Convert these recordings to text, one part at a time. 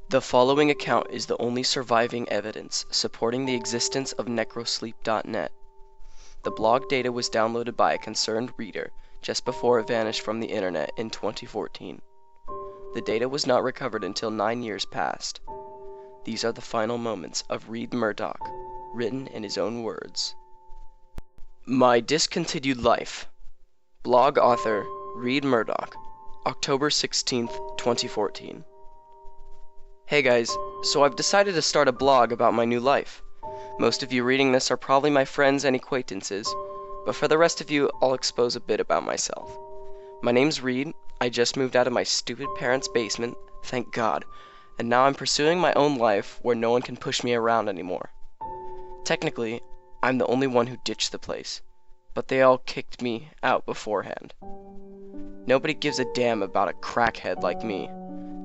The following account is the only surviving evidence supporting the existence of Necrosleep.net. The blog data was downloaded by a concerned reader just before it vanished from the internet in 2014. The data was not recovered until 9 years passed. These are the final moments of Reed Murdoch, written in his own words. My Discontinued Life. Blog author Reed Murdoch, October 16th, 2014. Hey guys, so I've decided to start a blog about my new life. Most of you reading this are probably my friends and acquaintances, but for the rest of you, I'll expose a bit about myself. My name's Reed, I just moved out of my stupid parents' basement, thank God, and now I'm pursuing my own life where no one can push me around anymore. Technically, I'm the only one who ditched the place, but they all kicked me out beforehand. Nobody gives a damn about a crackhead like me,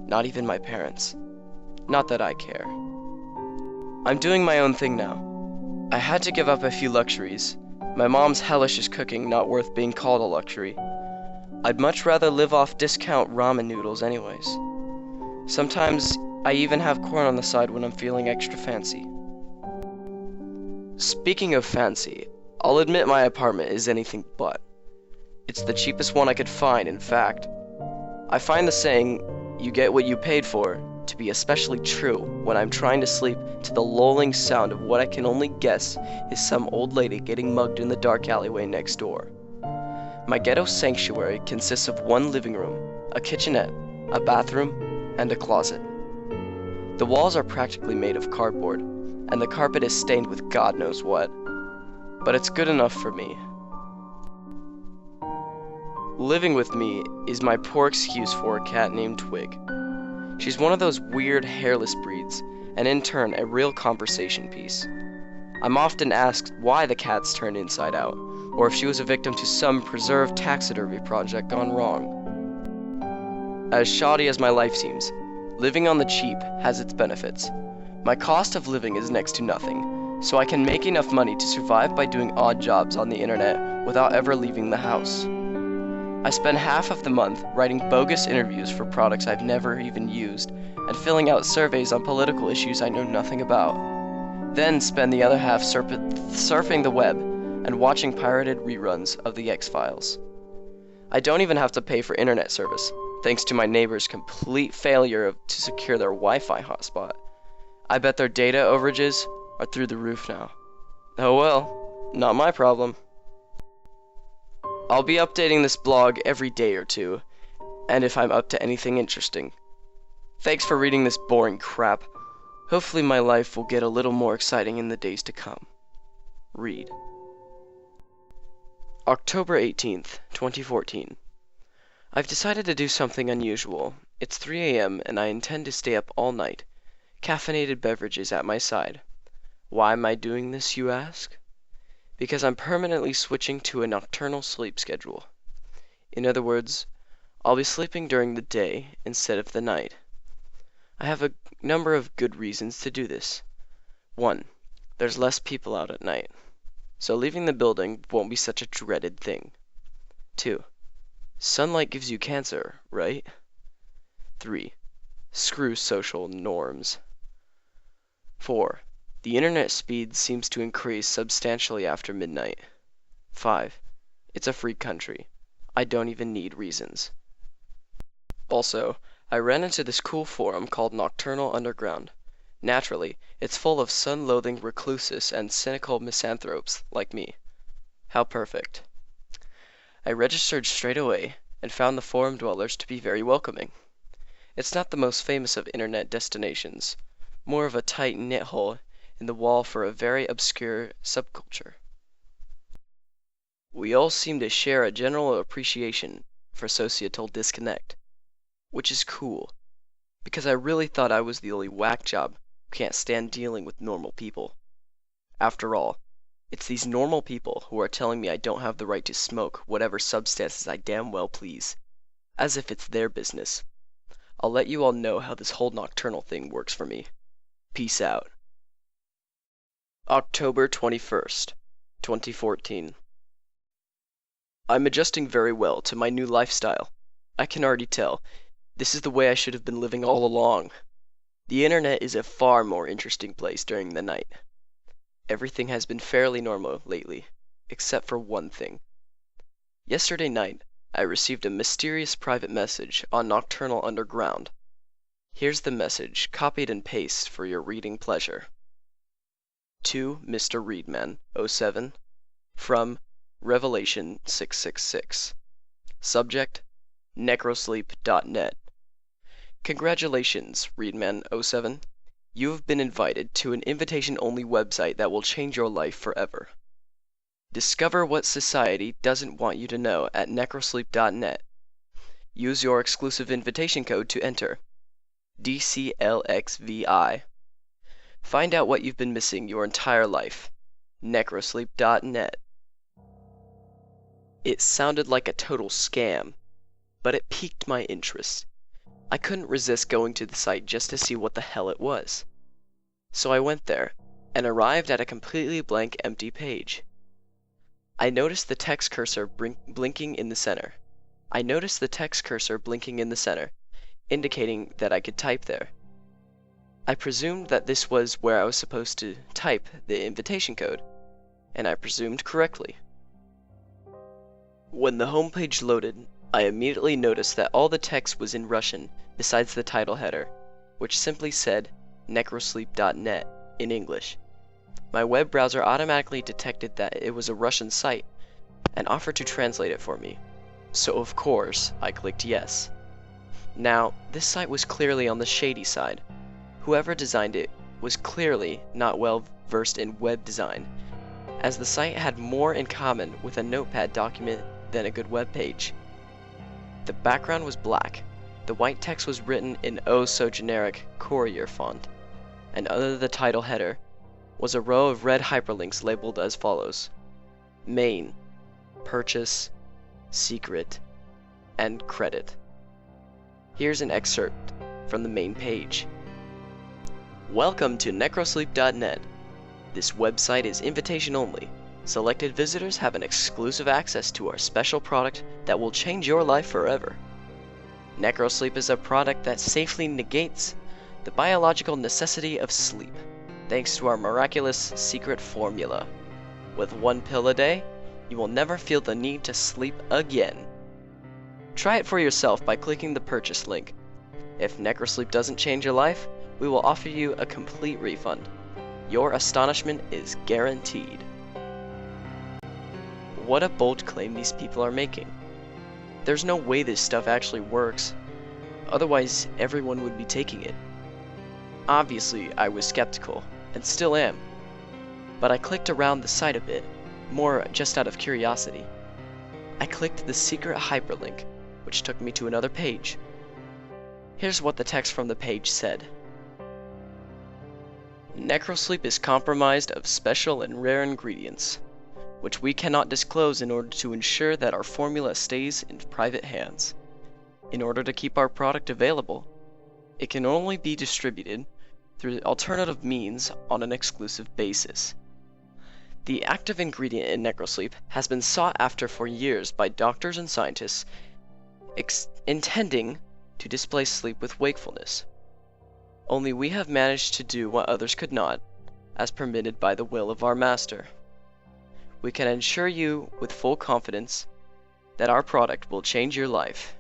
not even my parents. Not that I care. I'm doing my own thing now. I had to give up a few luxuries. My mom's hellish cooking not worth being called a luxury. I'd much rather live off discount ramen noodles anyways. Sometimes I even have corn on the side when I'm feeling extra fancy. Speaking of fancy, I'll admit my apartment is anything but. It's the cheapest one I could find, in fact. I find the saying, "you get what you paid for," to be especially true when I'm trying to sleep to the lulling sound of what I can only guess is some old lady getting mugged in the dark alleyway next door. My ghetto sanctuary consists of one living room, a kitchenette, a bathroom, and a closet. The walls are practically made of cardboard, and the carpet is stained with God knows what, but it's good enough for me. Living with me is my poor excuse for a cat named Twig. She's one of those weird hairless breeds, and in turn a real conversation piece. I'm often asked why the cat's turned inside out, or if she was a victim to some preserved taxidermy project gone wrong. As shoddy as my life seems, living on the cheap has its benefits. My cost of living is next to nothing, so I can make enough money to survive by doing odd jobs on the internet without ever leaving the house. I spend half of the month writing bogus interviews for products I've never even used and filling out surveys on political issues I know nothing about. Then spend the other half surfing the web and watching pirated reruns of the X-Files. I don't even have to pay for internet service, thanks to my neighbor's complete failure to secure their Wi-Fi hotspot. I bet their data overages are through the roof now. Oh well, not my problem. I'll be updating this blog every day or two, and if I'm up to anything interesting. Thanks for reading this boring crap. Hopefully my life will get a little more exciting in the days to come. Read. October 18th, 2014. I've decided to do something unusual. It's 3 a.m. and I intend to stay up all night. Caffeinated beverages at my side. Why am I doing this, you ask? Because I'm permanently switching to a nocturnal sleep schedule. In other words, I'll be sleeping during the day instead of the night. I have a number of good reasons to do this. 1. There's less people out at night, so leaving the building won't be such a dreaded thing. 2. Sunlight gives you cancer, right? 3. Screw social norms. 4. The internet speed seems to increase substantially after midnight. 5. It's a free country. I don't even need reasons. Also, I ran into this cool forum called Nocturnal Underground. Naturally, it's full of sun-loathing recluses and cynical misanthropes like me. How perfect. I registered straight away and found the forum dwellers to be very welcoming. It's not the most famous of internet destinations, more of a tight-knit hole in the wall for a very obscure subculture. We all seem to share a general appreciation for societal disconnect, which is cool, because I really thought I was the only whack job who can't stand dealing with normal people. After all, it's these normal people who are telling me I don't have the right to smoke whatever substances I damn well please, as if it's their business. I'll let you all know how this whole nocturnal thing works for me. Peace out. October 21st, 2014. I'm adjusting very well to my new lifestyle. I can already tell. This is the way I should have been living all along. The internet is a far more interesting place during the night. Everything has been fairly normal lately, except for one thing. Yesterday night, I received a mysterious private message on Nocturnal Underground. Here's the message, copied and pasted for your reading pleasure. To Mr. Reedman, 07, from Revelation 666. Subject, Necrosleep.net. Congratulations, Reedman 07. You have been invited to an invitation-only website that will change your life forever. Discover what society doesn't want you to know at necrosleep.net. Use your exclusive invitation code to enter. DCLXVI. Find out what you've been missing your entire life. Necrosleep.net. It sounded like a total scam, but it piqued my interest. I couldn't resist going to the site just to see what the hell it was. So I went there, and arrived at a completely blank empty page. I noticed the text cursor blinking in the center. Indicating that I could type there. I presumed that this was where I was supposed to type the invitation code, and I presumed correctly. When the homepage loaded, I immediately noticed that all the text was in Russian besides the title header, which simply said necrosleep.net in English. My web browser automatically detected that it was a Russian site and offered to translate it for me. So of course, I clicked yes. Now, this site was clearly on the shady side. Whoever designed it was clearly not well versed in web design, as the site had more in common with a notepad document than a good web page. The background was black. The white text was written in oh-so-generic Courier font, and under the title header was a row of red hyperlinks labeled as follows: Main, Purchase, Secret, and Credit. Here's an excerpt from the main page. Welcome to necrosleep.net. This website is invitation only. Selected visitors have an exclusive access to our special product that will change your life forever. Necrosleep is a product that safely negates the biological necessity of sleep, thanks to our miraculous secret formula. With one pill a day, you will never feel the need to sleep again. Try it for yourself by clicking the purchase link. If Necrosleep doesn't change your life, we will offer you a complete refund. Your astonishment is guaranteed. What a bold claim these people are making. There's no way this stuff actually works. Otherwise, everyone would be taking it. Obviously, I was skeptical, and still am. But I clicked around the site a bit, more just out of curiosity. I clicked the secret hyperlink, which took me to another page. Here's what the text from the page said. Necrosleep is comprised of special and rare ingredients, which we cannot disclose in order to ensure that our formula stays in private hands. In order to keep our product available, it can only be distributed through alternative means on an exclusive basis. The active ingredient in Necrosleep has been sought after for years by doctors and scientists intending to displace sleep with wakefulness. Only we have managed to do what others could not, as permitted by the will of our master. We can assure you with full confidence that our product will change your life,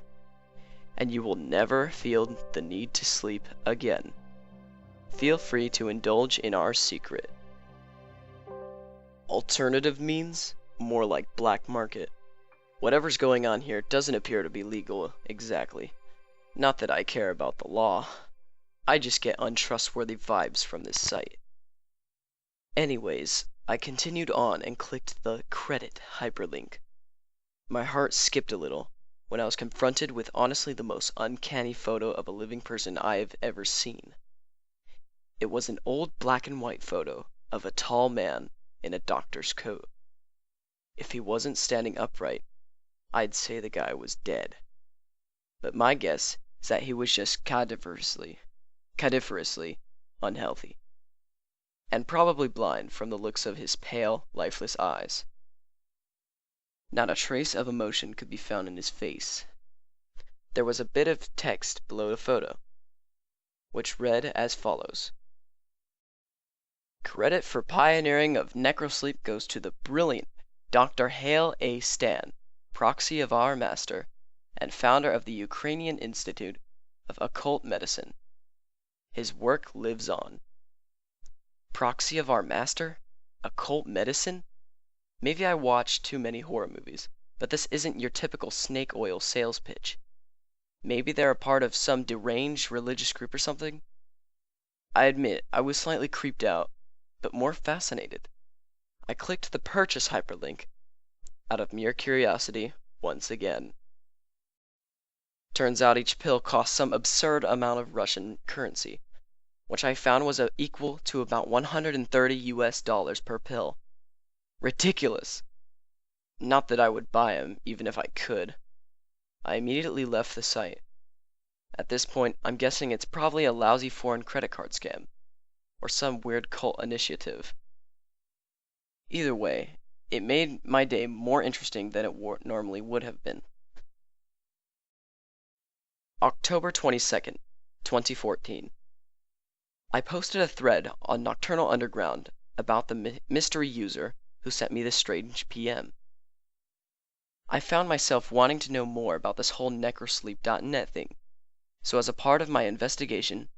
and you will never feel the need to sleep again. Feel free to indulge in our secret. Alternative means? More like black market. Whatever's going on here doesn't appear to be legal exactly. Not that I care about the law. I just get untrustworthy vibes from this site. Anyways, I continued on and clicked the credit hyperlink. My heart skipped a little when I was confronted with honestly the most uncanny photo of a living person I have ever seen. It was an old black and white photo of a tall man in a doctor's coat. If he wasn't standing upright, I'd say the guy was dead. But my guess is that he was just cadaverously unhealthy, and probably blind from the looks of his pale, lifeless eyes. Not a trace of emotion could be found in his face. There was a bit of text below the photo. which read as follows. Credit for pioneering of Necrosleep goes to the brilliant Dr. Hale A. Stan, proxy of our master, and founder of the Ukrainian Institute of Occult Medicine. His work lives on. Proxy of our master? Occult medicine? Maybe I watch too many horror movies, but this isn't your typical snake oil sales pitch. Maybe they're a part of some deranged religious group or something? I admit I was slightly creeped out, but more fascinated. I clicked the purchase hyperlink out of mere curiosity once again. Turns out each pill cost some absurd amount of Russian currency, which I found was equal to about $130 per pill. Ridiculous! Not that I would buy them, even if I could. I immediately left the site. At this point, I'm guessing it's probably a lousy foreign credit card scam, or some weird cult initiative. Either way, it made my day more interesting than it normally would have been. October 22nd, 2014. I posted a thread on Nocturnal Underground about the mystery user who sent me this strange PM. I found myself wanting to know more about this whole Necrosleep.net thing, so as a part of my investigation,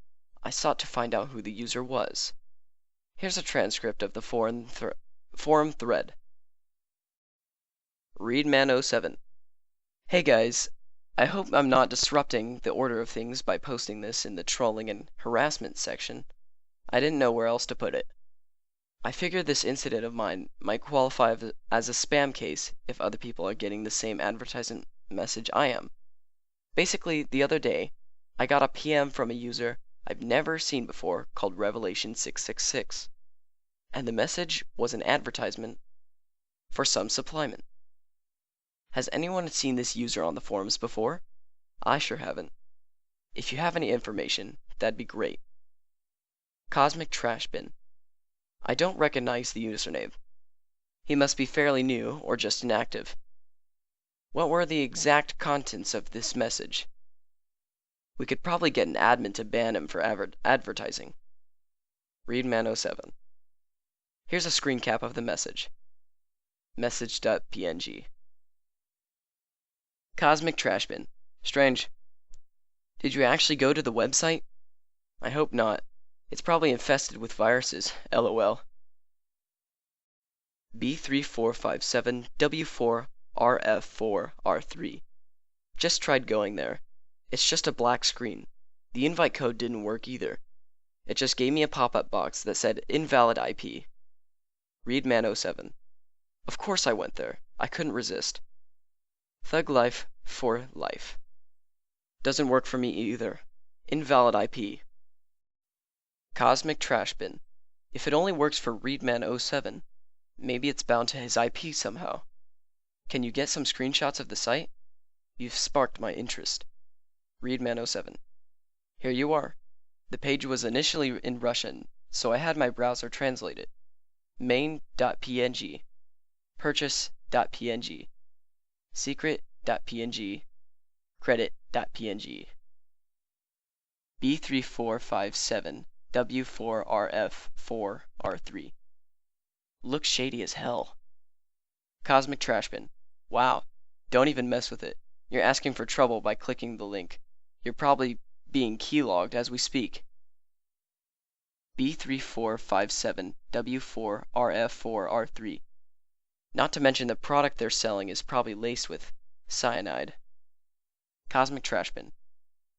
I sought to find out who the user was. Here's a transcript of the forum thread. Readman07. Hey guys, I hope I'm not disrupting the order of things by posting this in the trolling and harassment section. I didn't know where else to put it. I figured this incident of mine might qualify as a spam case if other people are getting the same advertisement message I am. Basically, the other day, I got a PM from a user I've never seen before called Revelation666, and the message was an advertisement for some supplement. Has anyone seen this user on the forums before? I sure haven't. If you have any information, that'd be great. Cosmic Trash Bin. I don't recognize the username. He must be fairly new or just inactive. What were the exact contents of this message? We could probably get an admin to ban him for advertising. Readman07. Here's a screen cap of the message. Message.png. Cosmic Trash Bin. Strange. Did you actually go to the website? I hope not. It's probably infested with viruses. LOL. B3457W4RF4R3. Just tried going there. It's just a black screen. The invite code didn't work either. It just gave me a pop-up box that said invalid IP. Readman07. Of course I went there. I couldn't resist. Thug life for life. Doesn't work for me either. Invalid IP. Cosmic Trash Bin. If it only works for Readman07, maybe it's bound to his IP somehow. Can you get some screenshots of the site? You've sparked my interest. Readman07. Here you are. The page was initially in Russian, so I had my browser translate it. Main.png. Purchase.png. Secret.png. Credit.png. B3457W4RF4R3. Looks shady as hell. Cosmic Trash Bin. Wow. Don't even mess with it. You're asking for trouble by clicking the link. You're probably being keylogged as we speak. B3457W4RF4R3. Not to mention the product they're selling is probably laced with cyanide. Cosmic Trash Bin.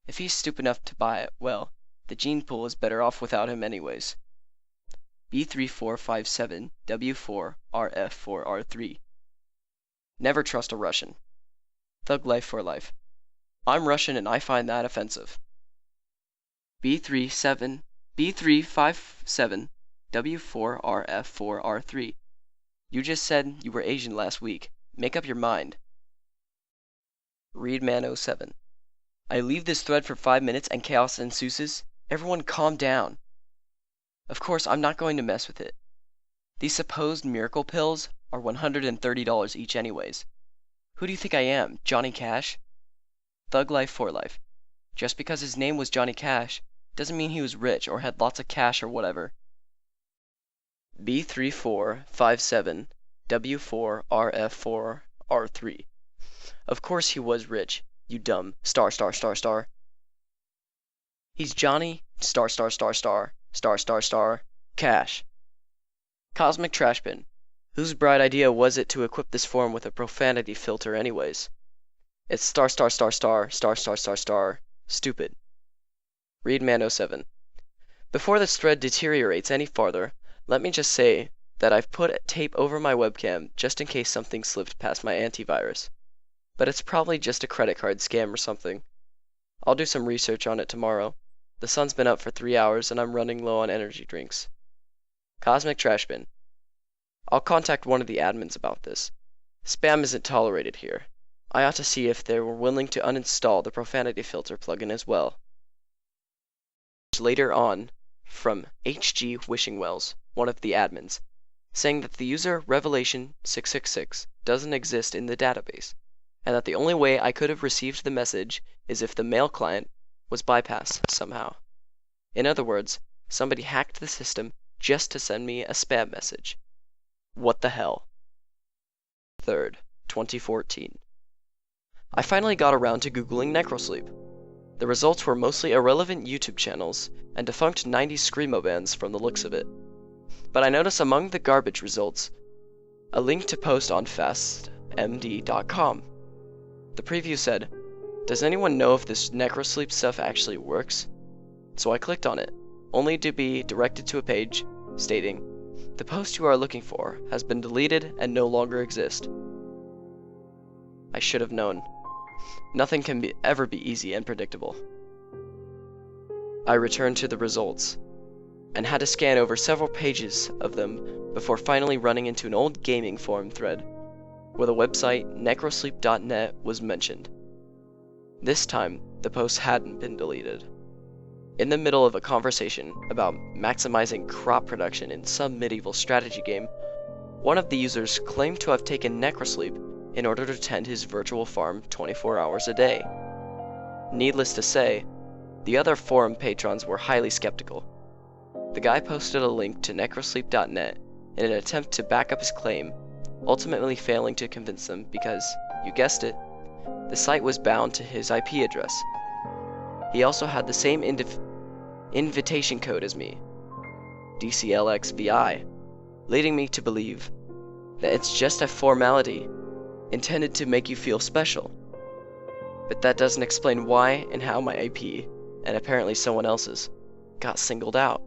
If he's stupid enough to buy it, well, the gene pool is better off without him anyways. B3457W4RF4R3. Never trust a Russian. Thug life for life. I'm Russian and I find that offensive. B357W4RF4R3. You just said you were Asian last week. Make up your mind. Readman07. I leave this thread for 5 minutes and chaos ensues. Everyone calm down. Of course, I'm not going to mess with it. These supposed miracle pills are $130 each anyways. Who do you think I am, Johnny Cash? Thug life for life. Just because his name was Johnny Cash Doesn't mean he was rich or had lots of cash or whatever. B3457W4RF4R3. Of course he was rich, you dumb star star star star. He's Johnny star star star star star star star Cash. Cosmic Trashbin. Whose bright idea was it to equip this form with a profanity filter anyways? It's star star star star star star star star stupid. Readman07. Before this thread deteriorates any farther, let me just say that I've put tape over my webcam just in case something slipped past my antivirus. But it's probably just a credit card scam or something. I'll do some research on it tomorrow. The sun's been up for 3 hours and I'm running low on energy drinks. Cosmic Trashbin. I'll contact one of the admins about this. Spam isn't tolerated here. I ought to see if they were willing to uninstall the profanity filter plugin as well. Later on, from HG Wishingwells, one of the admins, saying that the user Revelation666 doesn't exist in the database, and that the only way I could have received the message is if the mail client was bypassed somehow. In other words, somebody hacked the system just to send me a spam message. What the hell? 3rd, 2014. I finally got around to Googling Necrosleep. The results were mostly irrelevant YouTube channels and defunct 90s screamo bands from the looks of it. But I noticed among the garbage results a link to post on fastmd.com. The preview said, "Does anyone know if this Necrosleep stuff actually works?" So I clicked on it, only to be directed to a page stating, "The post you are looking for has been deleted and no longer exist." I should have known. Nothing can ever be easy and predictable. I returned to the results, and had to scan over several pages of them before finally running into an old gaming forum thread, where the website necrosleep.net was mentioned. This time, the post hadn't been deleted. In the middle of a conversation about maximizing crop production in some medieval strategy game, one of the users claimed to have taken Necrosleep in order to tend his virtual farm 24 hours a day. Needless to say, the other forum patrons were highly skeptical. The guy posted a link to necrosleep.net in an attempt to back up his claim, ultimately failing to convince them because, you guessed it, the site was bound to his IP address. He also had the same invitation code as me, DCLXVI, leading me to believe that it's just a formality intended to make you feel special. But that doesn't explain why and how my IP, and apparently someone else's, got singled out.